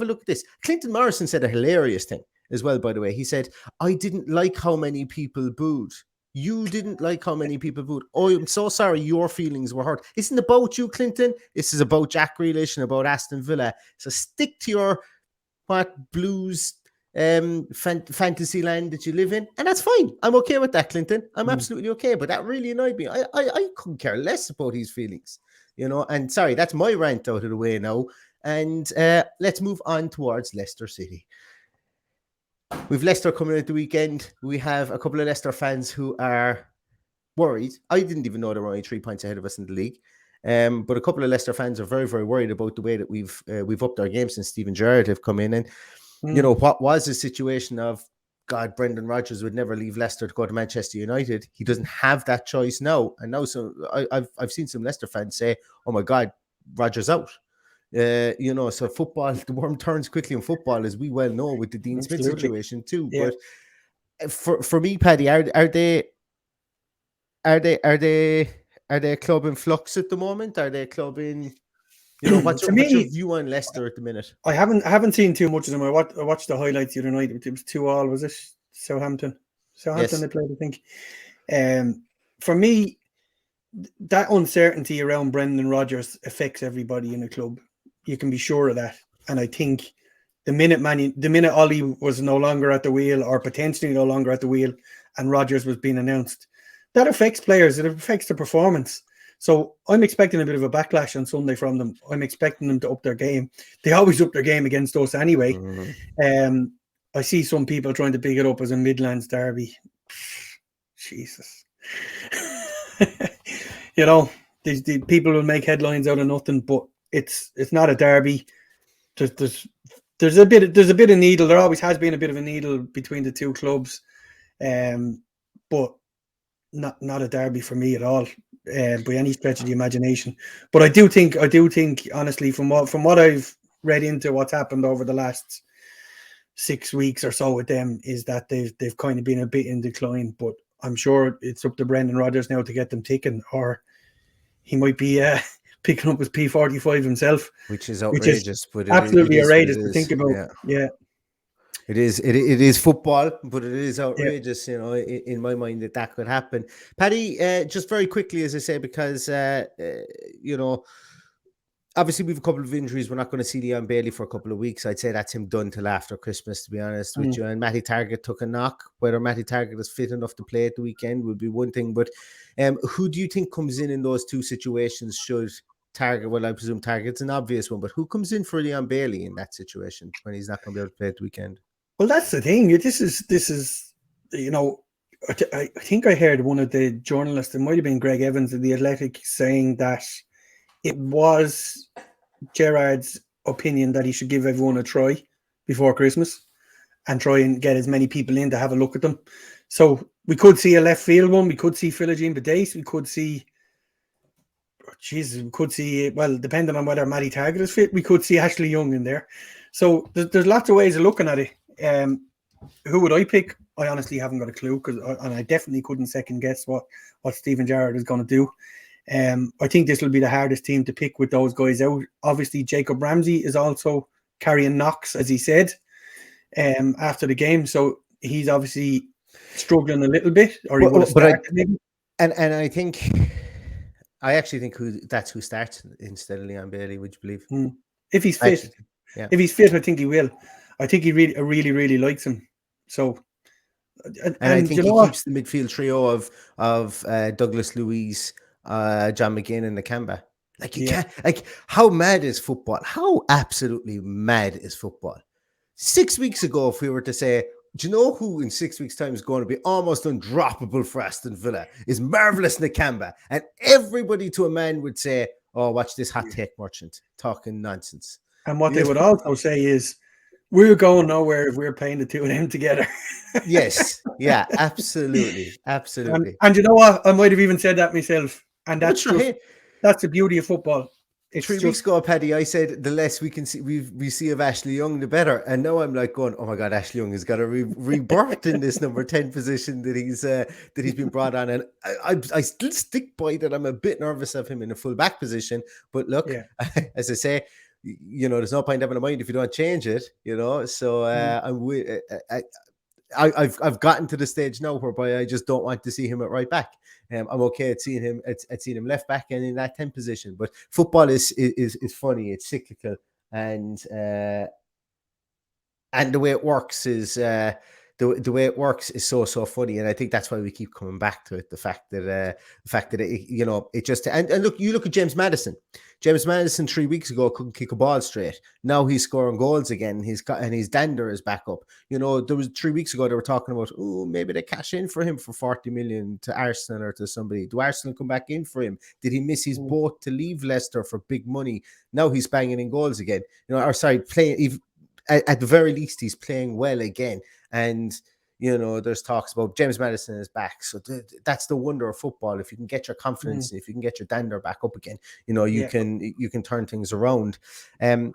look at this. Clinton Morrison said a hilarious thing as well. By the way, he said, "I didn't like how many people booed." You didn't like how many people booed. Oh, I'm so sorry. Your feelings were hurt. This isn't about you, Clinton. This is about Jack Grealish and about Aston Villa. So stick to your Blues fantasy land that you live in, and that's fine. I'm okay with that, Clinton. I'm absolutely okay, but that really annoyed me. I couldn't care less about his feelings, and sorry, that's my rant out of the way now, and let's move on towards Leicester City. We've Leicester coming out the weekend. We have a couple of Leicester fans who are worried. I didn't even know they were only 3 points ahead of us in the league. But a couple of Leicester fans are very, very worried about the way that we've upped our game since Steven Gerrard have come in. And you know, what was the situation of, God, Brendan Rodgers would never leave Leicester to go to Manchester United. He doesn't have that choice now. And now, so I've seen some Leicester fans say, "Oh my God, Rodgers out." You know, so football, the worm turns quickly in football, as we well know, with the Dean Smith situation too. Yeah. But for me, Paddy, are they a club in flux at the moment? Are they a club in, you know, what's your view on Leicester at the minute? I haven't seen too much of them. I watched the highlights the other night. It was 2-2. Was it Southampton? Yes. They played, I think. For me, that uncertainty around Brendan Rodgers affects everybody in the club. You can be sure of that. And I think the minute Ollie was no longer at the wheel, or potentially no longer at the wheel, and Rodgers was being announced, that affects players. It affects the performance. So I'm expecting a bit of a backlash on Sunday from them. I'm expecting them to up their game. They always up their game against us anyway. Mm-hmm. I see some people trying to pick it up as a Midlands derby. Jesus. You know, these people will make headlines out of nothing, but it's not a derby. There's a bit of needle. There always has been a bit of a needle between the two clubs, but not a derby for me at all, by any stretch of the imagination. But I do think, honestly, from what I've read into what's happened over the last 6 weeks or so with them, is that they've kind of been a bit in decline. But I'm sure it's up to Brendan Rodgers now to get them ticking, or he might be picking up his P45 himself, which is outrageous. But absolutely outrageous to think about. Yeah. It is football, but it is outrageous, you know, in my mind, that could happen. Paddy, just very quickly, as I say, because, you know, obviously we've a couple of injuries. We're not going to see Leon Bailey for a couple of weeks. I'd say that's him done till after Christmas, to be honest with you. And Matty Targett took a knock. Whether Matty Targett is fit enough to play at the weekend would be one thing. But who do you think comes in those two situations should Targett? Well, I presume Targett's an obvious one, but who comes in for Leon Bailey in that situation when he's not going to be able to play at the weekend? Well, that's the thing. This is, you know, I think I heard one of the journalists, it might have been Greg Evans of The Athletic, saying that it was Gerrard's opinion that he should give everyone a try before Christmas and try and get as many people in to have a look at them. So we could see a left field one. We could see Philogene Badace. We could see, well, depending on whether Matty Targett is fit, we could see Ashley Young in there. So there's lots of ways of looking at it. Who would I pick? I honestly haven't got a clue, and I definitely couldn't second guess what Steven Gerrard is going to do. I think this will be the hardest team to pick with those guys out. Obviously, Jacob Ramsey is also carrying knocks, as he said, after the game. So he's obviously struggling a little bit, or he would have started maybe. And I actually think that's who starts instead of Leon Bailey. Would you believe? If he's fit, if he's fit, I think he will. I think he really, really likes him. So, and I think he keeps the midfield trio of Douglas Luiz, John McGinn, and Nakamba. Like you can't. Like, how mad is football? How absolutely mad is football? 6 weeks ago, if we were to say, do you know who in 6 weeks' time is going to be almost undroppable for Aston Villa? Is Marvelous Nakamba, and everybody to a man would say, "Oh, watch this hot take merchant talking nonsense." And what they would also say is, we're going nowhere if we're playing the two of them together. Yes. Yeah, absolutely. Absolutely. And you know what? I might have even said that myself. And that's the beauty of football. It's 3 weeks ago, Paddy, I said the less we can see we see of Ashley Young, the better. And now I'm like going, oh my God, Ashley Young has got a rebirth in this number 10 position that he's been brought on. And I still stick by that. I'm a bit nervous of him in a full back position. But look, as I say, you know, there's no point having a mind if you don't change it, you know. So I've gotten to the stage now whereby I just don't want to see him at right back. I'm okay at seeing him left back and in that 10 position. But football is funny. It's cyclical, and the way it works is the way it works is so funny, and I think that's why we keep coming back to it. The fact that it, you know, it just and look, you look at James Maddison. James Maddison 3 weeks ago couldn't kick a ball straight. Now he's scoring goals again. And his dander is back up. You know, there was 3 weeks ago they were talking about, oh, maybe they cash in for him for 40 million to Arsenal or to somebody. Do Arsenal come back in for him? Did he miss his boat to leave Leicester for big money? Now he's banging in goals again. You know, or sorry, playing. At the very least, he's playing well again. And you know, there's talks about James Maddison is back. So that's the wonder of football. If you can get your confidence, if you can get your dander back up again, you know, you can turn things around. I'm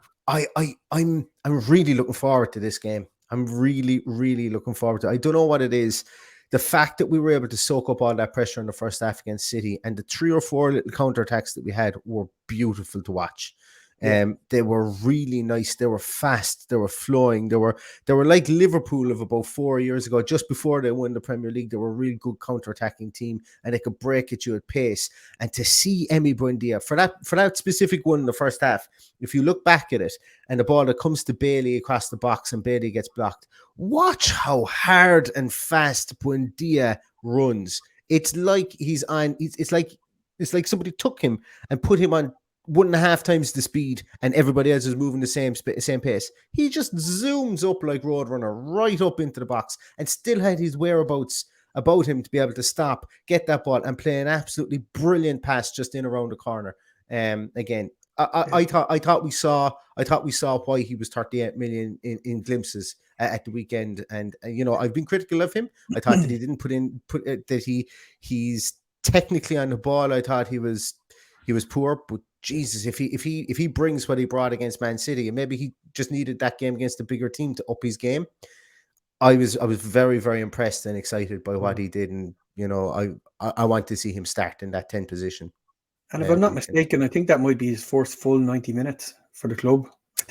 really looking forward to this game. I'm really, really looking forward to it. I don't know what it is. The fact that we were able to soak up all that pressure in the first half against City and the 3 or 4 little counterattacks that we had were beautiful to watch. They were really nice. They were fast. They were flowing. They were like Liverpool of about 4 years ago, just before they won the Premier League. They were a really good counter-attacking team, and they could break at you at pace. And to see Buendia for that specific one in the first half, if you look back at it, and the ball that comes to Bailey across the box, and Bailey gets blocked, watch how hard and fast Buendia runs. It's like he's on. It's like somebody took him and put him on 1.5 times the speed, and everybody else is moving the same pace. He just zooms up like Roadrunner right up into the box, and still had his whereabouts about him to be able to stop, get that ball, and play an absolutely brilliant pass just in around the corner. Again, I thought we saw why he was 38 million in glimpses at the weekend, and you know, I've been critical of him. I thought that he didn't that he's technically on the ball. I thought he was poor, but Jesus, if he brings what he brought against Man City, and maybe he just needed that game against a bigger team to up his game, I was very, very impressed and excited by what he did, and you know, I want to see him start in that 10 position. And if I'm not mistaken, I think that might be his first full 90 minutes for the club.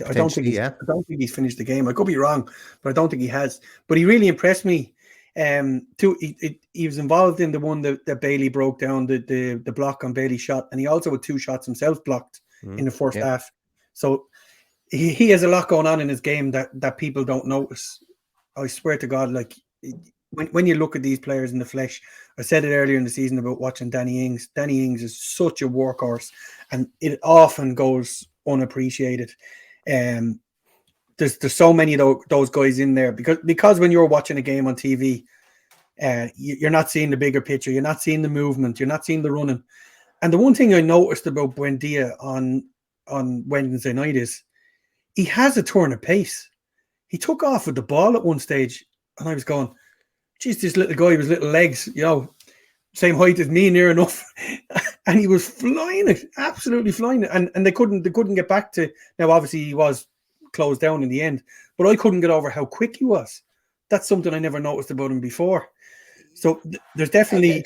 I don't think he's finished the game. I could be wrong, but I don't think he has. But he really impressed me. He was involved in the one that Bailey broke down, the block on Bailey's shot, and he also had 2 shots himself blocked in the first half. So he has a lot going on in his game that people don't notice. I swear to God, like when you look at these players in the flesh, I said it earlier in the season about watching Danny Ings. Danny Ings is such a workhorse, and it often goes unappreciated. There's so many of those guys in there because when you're watching a game on TV, you're not seeing the bigger picture. You're not seeing the movement. You're not seeing the running. And the one thing I noticed about Buendia on Wednesday night is he has a turn of pace. He took off with the ball at one stage, and I was going, geez, this little guy with his little legs, you know, same height as me, near enough, and he was flying it, absolutely flying it, and they couldn't get back to. Now, obviously, he was closed down in the end, but I couldn't get over how quick he was. That's something I never noticed about him before. So there's definitely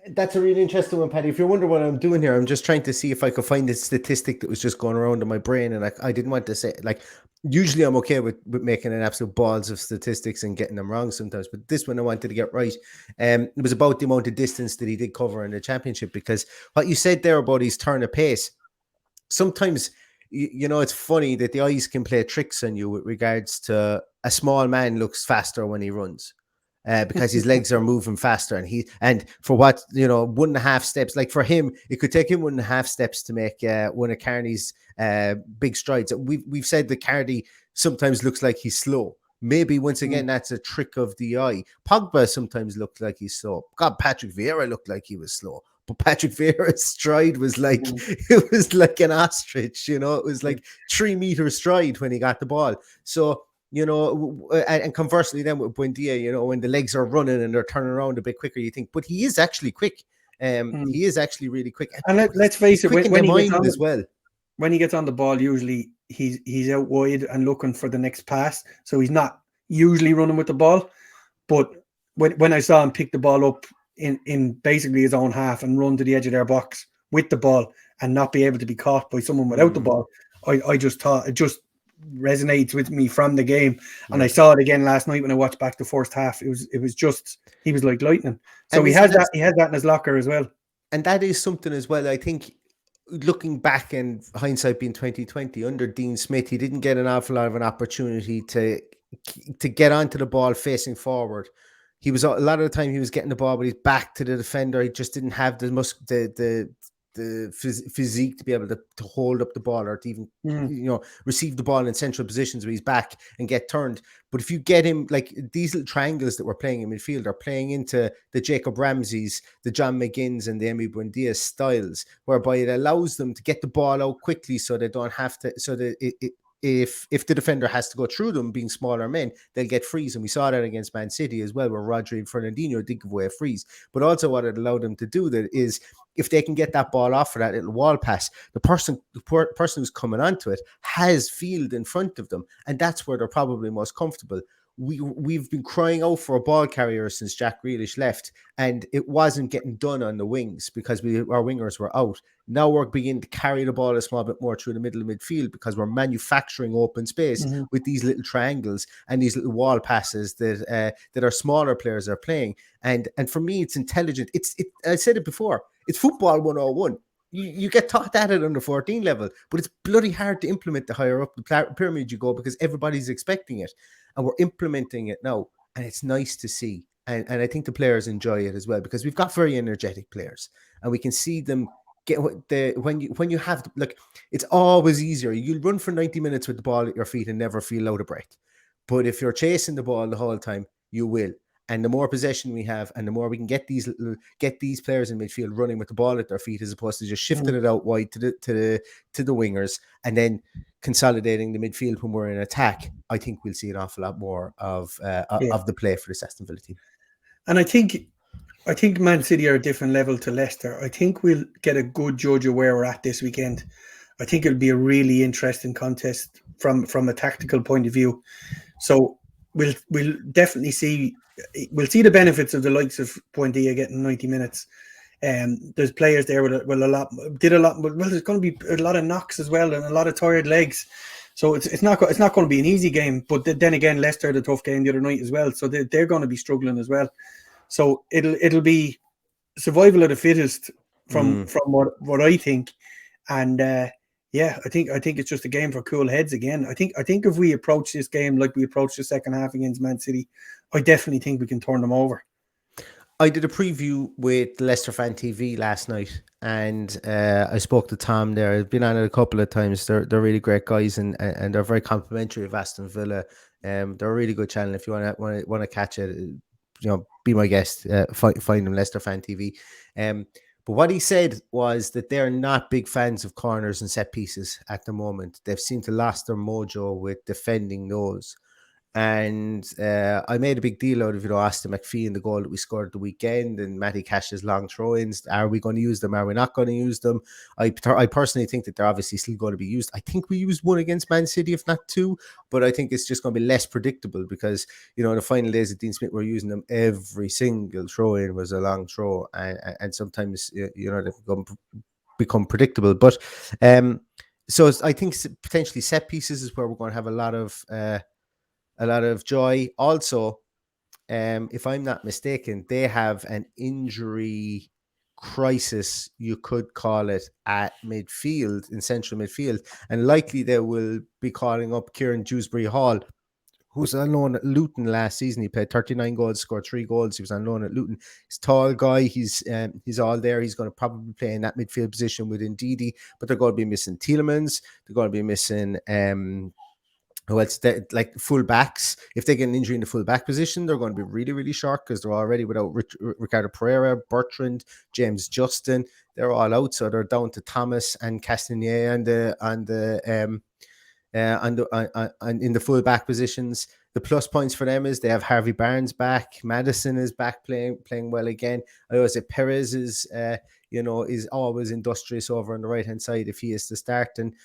that's a really interesting one, Paddy. If you're wondering what I'm doing here, I'm just trying to see if I could find a statistic that was just going around in my brain, and I didn't want to say, like, usually I'm okay with making an absolute balls of statistics and getting them wrong sometimes, but this one I wanted to get right. It was about the amount of distance that he did cover in the championship, because what you said there about his turn of pace, sometimes, you know, it's funny that the eyes can play tricks on you with regards to a small man looks faster when he runs. Because his legs are moving faster, and for what, you know, 1.5 steps, like for him, it could take him 1.5 steps to make one of Carney's big strides. We've said that Carney sometimes looks like he's slow. Maybe once again, that's a trick of the eye. Pogba sometimes looked like he's slow. God, Patrick Vieira looked like he was slow, but Patrick Vieira's stride was like it was like an ostrich. You know, it was like 3 meter stride when he got the ball. So, you know, and conversely then with Buendia, you know, when the legs are running and they're turning around a bit quicker, you think, but he is actually quick. He is actually really quick. And let's face it, when he gets on as well, when he gets on the ball, usually he's out wide and looking for the next pass, so he's not usually running with the ball. But when I saw him pick the ball up in basically his own half and run to the edge of their box with the ball and not be able to be caught by someone without the ball, I just thought it just resonates with me from the game. And I saw it again last night when I watched back the first half. It was just, he was like lightning. So he has that in his locker as well. And that is something as well. I think looking back and hindsight being 2020 under Dean Smith, he didn't get an awful lot of an opportunity to get onto the ball facing forward. He was, a lot of the time he was getting the ball with his back to the defender. He just didn't have the physique to be able to hold up the ball or to even receive the ball in central positions where he's back and get turned. But if you get him, like these little triangles that we're playing in midfield are playing into the Jacob Ramseys, the John McGinns and the Emi Buendia styles, whereby it allows them to get the ball out quickly so they don't have to, so that if the defender has to go through them, being smaller men, they'll get frees. And we saw that against Man City as well, where Rodri and Fernandinho did give away a freeze. But also what it allowed them to do that is, if they can get that ball off for that little wall pass, the person who's coming onto it has field in front of them. And that's where they're probably most comfortable. We've been crying out for a ball carrier since Jack Grealish left, and it wasn't getting done on the wings because our wingers were out. Now we're beginning to carry the ball a small bit more through the middle of midfield because we're manufacturing open space with these little triangles and these little wall passes that our smaller players are playing. And for me, it's intelligent. I said it before. It's football 101. You get taught that at under 14 level, but it's bloody hard to implement the higher up the pyramid you go because everybody's expecting it. And we're implementing it now, and it's nice to see. And I think the players enjoy it as well because we've got very energetic players, and we can see them get when you have, like, it's always easier. You'll run for 90 minutes with the ball at your feet and never feel out of breath. But if you're chasing the ball the whole time, you will. And the more possession we have, and the more we can get these players in midfield running with the ball at their feet, as opposed to just shifting it out wide to the wingers and then consolidating the midfield when we're in attack, I think we'll see an awful lot more of the play for this Aston Villa team. And I think Man City are a different level to Leicester. I think we'll get a good judge of where we're at this weekend. I think it'll be a really interesting contest from a tactical point of view. So we'll definitely see the benefits of the likes of Buendia getting 90 minutes. There's players there with a lot. Well, there's going to be a lot of knocks as well and a lot of tired legs. So it's not going to be an easy game. But then again, Leicester had a tough game the other night as well, so they're going to be struggling as well. So it'll be survival of the fittest from what I think. And I think it's just a game for cool heads again. I think if we approach this game like we approached the second half against Man City, I definitely think we can turn them over. I did a preview with Leicester Fan TV last night, and I spoke to Tom there. I've been on it a couple of times. They're really great guys, and they're very complimentary of Aston Villa. They're a really good channel. If you want to catch it, be my guest. Find them, Leicester Fan TV. But what he said was that they're not big fans of corners and set pieces at the moment. They've seemed to lost their mojo with defending those. And I made a big deal out of, Aston McPhee and the goal that we scored the weekend and Matty Cash's long throw-ins. Are we going to use them? Are we not going to use them? I personally think that they're obviously still going to be used. I think we used one against Man City, if not two, but I think it's just going to be less predictable because, in the final days of Dean Smith, we're using them. Every single throw-in was a long throw, and sometimes, they've become predictable. But so I think potentially set pieces is where we're going to have a lot of joy. Also, if I'm not mistaken, they have an injury crisis, you could call it, at midfield, in central midfield, and likely they will be calling up Kieran Dewsbury-Hall, who's on loan at Luton last season. He played 39 goals, scored 3 goals. He was on loan at Luton. He's a tall guy. He's all there. He's going to probably play in that midfield position with Ndidi, but they're going to be missing Tielemans. They're going to be missing like full backs. If they get an injury in the full back position, they're going to be really, really short because they're already without Ricardo Pereira, Bertrand, James Justin. They're all out, so they're down to Thomas and Castagnier and in the full back positions. The plus points for them is they have Harvey Barnes back. Maddison is back playing well again. I always say Perez is always industrious over on the right hand side if he is to start. And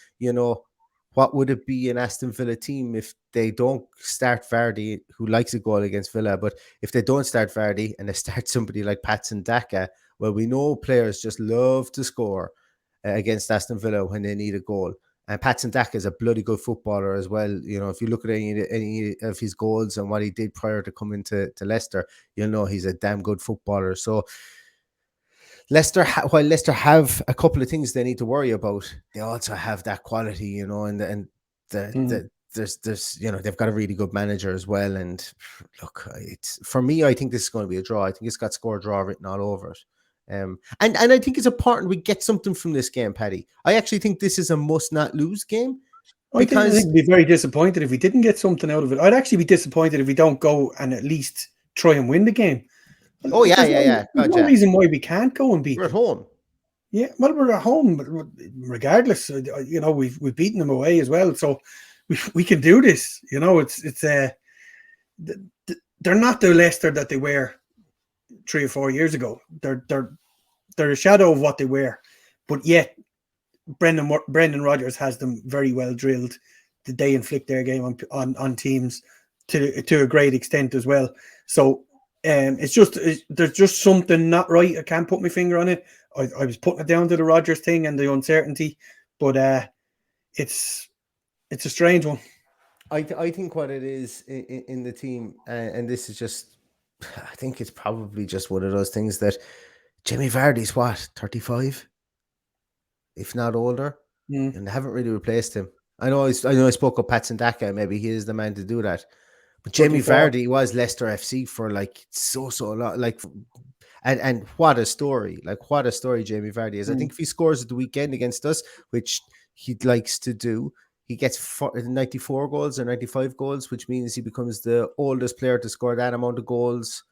what would it be an Aston Villa team if they don't start Vardy, who likes a goal against Villa? But if they don't start Vardy and they start somebody like Patson Daka, well, we know players just love to score against Aston Villa when they need a goal. And Patson Daka is a bloody good footballer as well. If you look at any of his goals and what he did prior to coming to Leicester, you'll know he's a damn good footballer. So while Leicester have a couple of things they need to worry about, they also have that quality, there's they've got a really good manager as well. And look, for me, I think this is going to be a draw. I think it's got score draw written all over it. And I think it's important we get something from this game, Paddy. I actually think this is a must not lose game. I think we'd be very disappointed if we didn't get something out of it. I'd actually be disappointed if we don't go and at least try and win the game. Oh, yeah. There's no reason why we can't go and beat them. We're at home. Yeah, well, we're at home, but regardless, we've beaten them away as well, so we can do this. They're not the Leicester that they were 3 or 4 years ago. They're a shadow of what they were, but yet Brendan Rodgers has them very well drilled. They inflict their game on teams to a great extent as well. So there's just something not right. I can't put my finger on it. I was putting it down to the Rodgers thing and the uncertainty, but it's a strange one. I think what it is in the team, and this is just, I think it's probably just one of those things that Jamie Vardy's 35, if not older, and they haven't really replaced him. I know I spoke of Paddy and I. Maybe he is the man to do that. But Jamie Vardy was Leicester FC for like so long. Like, and what a story! Like, what a story Jamie Vardy is. I think if he scores at the weekend against us, which he likes to do, he gets 94 goals or 95 goals, which means he becomes the oldest player to score that amount of goals.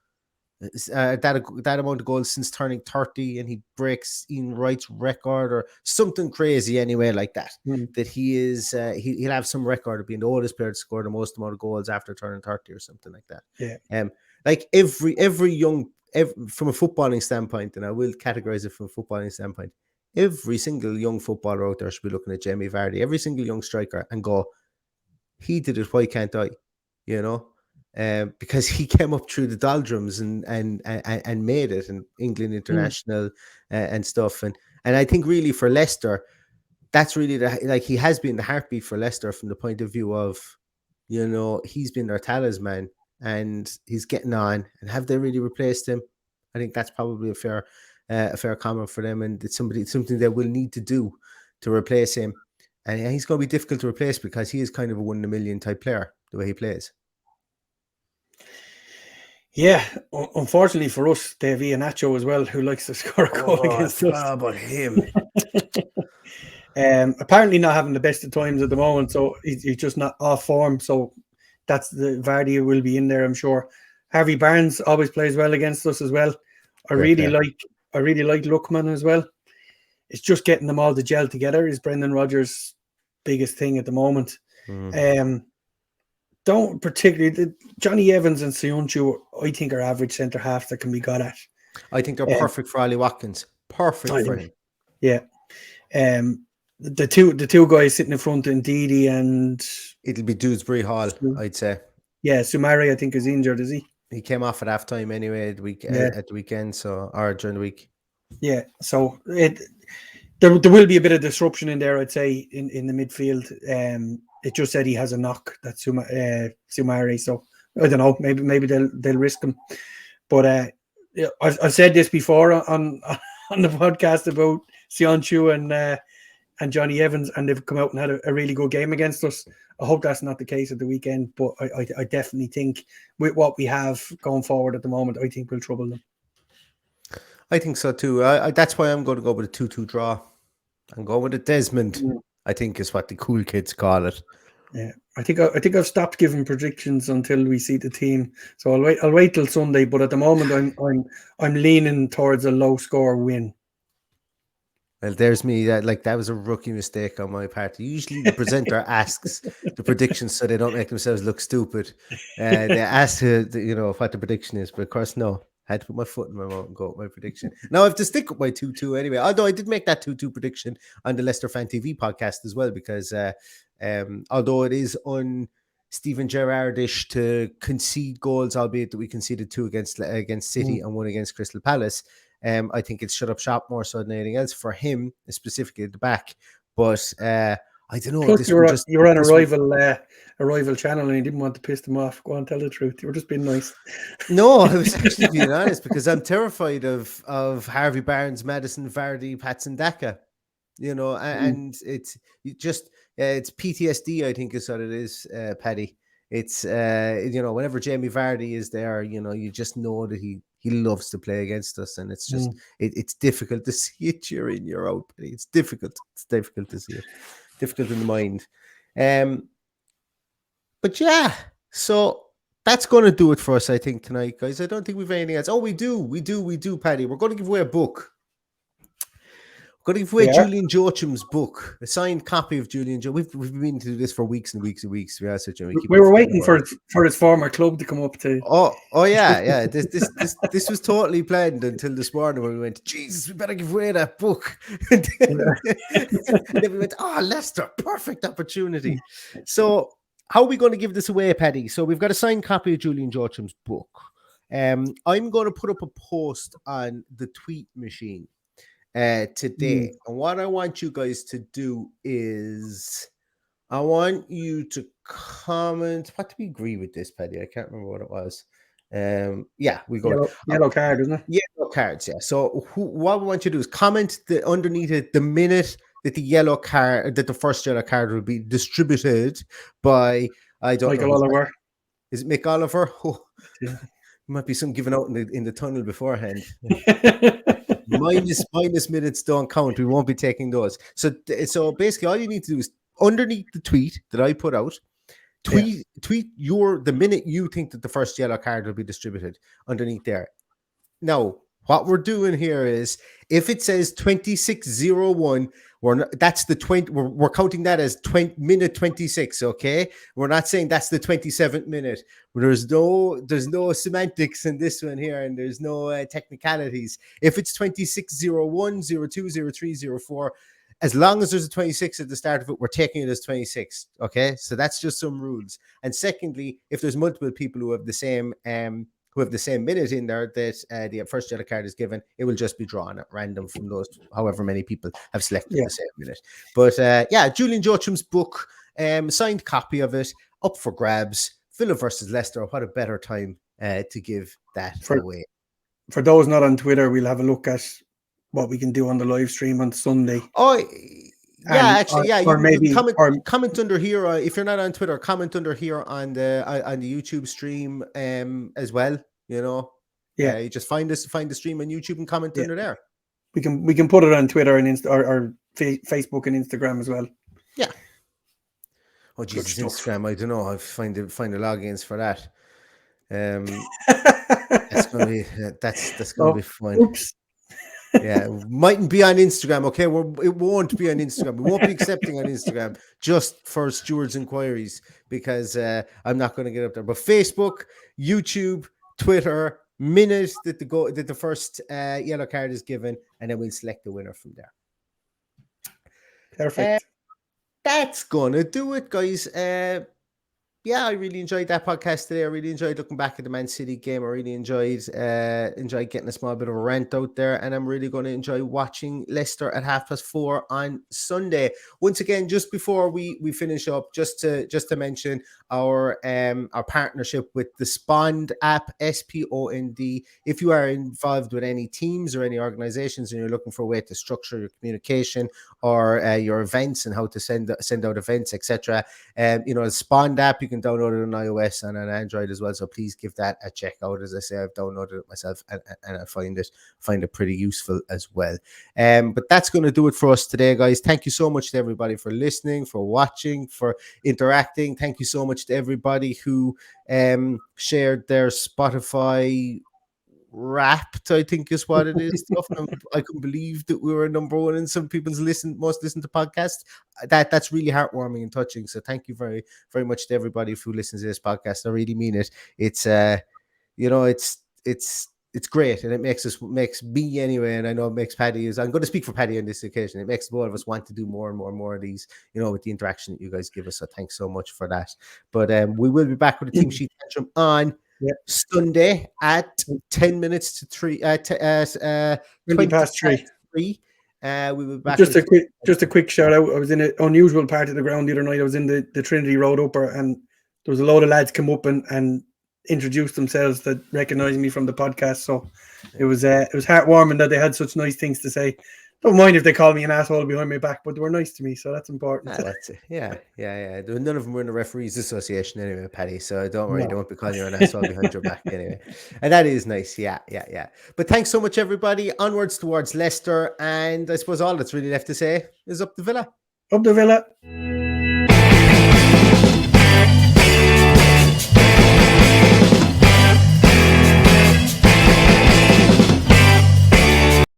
That amount of goals since turning 30, and he breaks Ian Wright's record or something crazy anyway like that. That he is he'll have some record of being the oldest player to score the most amount of goals after turning 30 or something like that. Like every young from a footballing standpoint, and I will categorize it from a footballing standpoint, every single young footballer out there should be looking at Jamie Vardy, every single young striker, and go, he did it, why can't I? Because he came up through the doldrums and made it in England international and stuff. And I think really for Leicester, that's really he has been the heartbeat for Leicester from the point of view of, he's been their talisman and he's getting on. And have they really replaced him? I think that's probably a fair comment for them. And it's something they will need to do to replace him. And he's going to be difficult to replace because he is kind of a 1 in a million type player, the way he plays. Yeah, unfortunately for us, they have Iheanacho as well, who likes to score a goal against us. How about him? Apparently not having the best of times at the moment, so he's just not off form. So that's the Vardy will be in there, I'm sure. Harvey Barnes always plays well against us as well. I really like Lookman as well. It's just getting them all to gel together is Brendan Rodgers' biggest thing at the moment. Don't particularly Johnny Evans and Sionchu, I think, are average centre half that can be got at. I think they're perfect for Ali Watkins. Perfect for him. Yeah. The two guys sitting in front, Ndidi and it'll be Dewsbury Hall, I'd say. Yeah, Sumari, I think, is injured, is he? He came off at half time anyway at the weekend, or during the week. Yeah. So there will be a bit of disruption in there, I'd say, in the midfield. It just said he has a knock, that's Sumari. So I don't know. Maybe they'll risk him. But I've said this before on the podcast about Sionchu and Johnny Evans, and they've come out and had a really good game against us. I hope that's not the case at the weekend, but I definitely think with what we have going forward at the moment, I think we'll trouble them. I think so too. That's why I'm going to go with a 2-2 draw. I'm going with a Desmond. I think is what the cool kids call it. Yeah, I think I've stopped giving predictions until we see the team. So I'll wait till Sunday. But at the moment, I'm leaning towards a low score win. Well, there's me. That was a rookie mistake on my part. Usually, the presenter asks the predictions so they don't make themselves look stupid. They ask what the prediction is, but of course, no. I had to put my foot in my mouth and go with my prediction. Now I have to stick with my 2-2 anyway. Although I did make that 2-2 prediction on the Leicester Fan TV podcast as well, because although it is on Steven Gerrardish to concede goals, albeit that we conceded 2 against City and 1 against Crystal Palace, I think it's shut up shop more so than anything else for him, specifically at the back. But I don't know. Plus, you're on a rival channel and you didn't want to piss them off. Go on, tell the truth. You were just being nice. No, I was actually being honest because I'm terrified of Harvey Barnes, Madison, Vardy, Paddy and I. And it's PTSD, I think is what it is, Paddy. It's whenever Jamie Vardy is there, you just know that he he loves to play against us, and it's just it's difficult to see it year in, year out. It's difficult. It's difficult to see it. Difficult in the mind. But yeah, so that's going to do it for us, I think, tonight, guys. I don't think we've anything else. Oh, we do, Paddy. We're going to give away a book. We're going to give away Julian Joachim's book, a signed copy of Julian Joachim. We've been meaning to do this for weeks and weeks and weeks. To be honest with you. We were waiting for his former club to come up to. Oh yeah. This was totally planned until this morning when we went, Jesus, we better give away that book. And then we went, Leicester, perfect opportunity. So how are we going to give this away, Paddy? So we've got a signed copy of Julian Joachim's book. I'm going to put up a post on the tweet machine today. And what I want you guys to do is I want you to comment. What do we agree with this, Paddy? I can't remember what it was. We go yellow card, isn't it? Yellow cards, yeah. So what we want you to do is comment underneath it the minute that the first yellow card will be distributed by Michael Oliver. Is it Mick Oliver? Oh, yeah. Might be some given out in the tunnel beforehand. minus minutes don't count. We won't be taking those. So basically, all you need to do is underneath the tweet that I put out, tweet the minute you think that the first yellow card will be distributed underneath there. Now, what we're doing here is if it says 26:01, we're counting that as minute 26. Okay, we're not saying that's the 27th minute. There's no semantics in this one here, and there's no technicalities. If it's 26:01, 02, 03, 04, as long as there's a 26 at the start of it, we're taking it as 26. Okay, so that's just some rules. And secondly, if there's multiple people who have the same minute in there that the first yellow card is given, it will just be drawn at random from those however many people have selected the same minute. But Julian Joachim's book, signed copy of it, up for grabs. Villa versus Leicester. What a better time to give that away. For those not on Twitter, we'll have a look at what we can do on the live stream on Sunday. Oh, yeah, comment under here. If you're not on Twitter, comment under here on the YouTube stream as well. You know, you just find the stream on YouTube and comment under there. We can put it on Twitter and or Facebook and Instagram as well. Yeah. Oh Jesus, Instagram. I don't know. I find the logins for that. That's gonna be fun. Oops. Yeah, mightn't be on Instagram, okay? It won't be on Instagram. We won't be accepting on Instagram just for stewards' inquiries because I'm not going to get up there. But Facebook, YouTube, Twitter, minute that the first yellow card is given, and then we'll select the winner from there. Perfect. That's gonna do it, guys. I really enjoyed that podcast today. I really enjoyed looking back at the Man City game. I really enjoyed getting a small bit of a rant out there, and I'm really going to enjoy watching Leicester at 4:30 on Sunday. Once again, just before we finish up, just to mention our partnership with the Spond app, Spond. If you are involved with any teams or any organizations and you're looking for a way to structure your communication or your events and how to send out events, etc., the Spond app, you can download it on iOS and on Android as well. So please give that a check out. As I say, I've downloaded it myself and I find it pretty useful as well. But that's going to do it for us today, guys. Thank you so much to everybody for listening, for watching, for interacting. Thank you so much to everybody who shared their Spotify Wrapped, I think is what it is. I couldn't believe that we were number one in some people's most listened to podcasts. That's really heartwarming and touching. So thank you very, very much to everybody who listens to this podcast. I really mean it. It's it's great, and it makes me anyway, and I know it makes Paddy I'm going to speak for Paddy on this occasion. It makes both of us want to do more and more of these, with the interaction that you guys give us. So thanks so much for that. But we will be back with a team sheet tantrum on Sunday at 10 minutes to 3. 20 past 3. We will be back. Just a quick shout out. I was in an unusual part of the ground the other night. I was in the Trinity Road upper, and there was a load of lads come up and introduced themselves that recognized me from the podcast. So it was heartwarming that they had such nice things to say. Don't mind if they call me an asshole behind my back, but they were nice to me, so that's important. That's it. Yeah. None of them were in the referees association anyway, Paddy. So don't worry, No. they won't be calling you an asshole behind your back anyway. And that is nice. Yeah. But thanks so much, everybody. Onwards towards Leicester, and I suppose all that's really left to say is up the Villa. Up the Villa.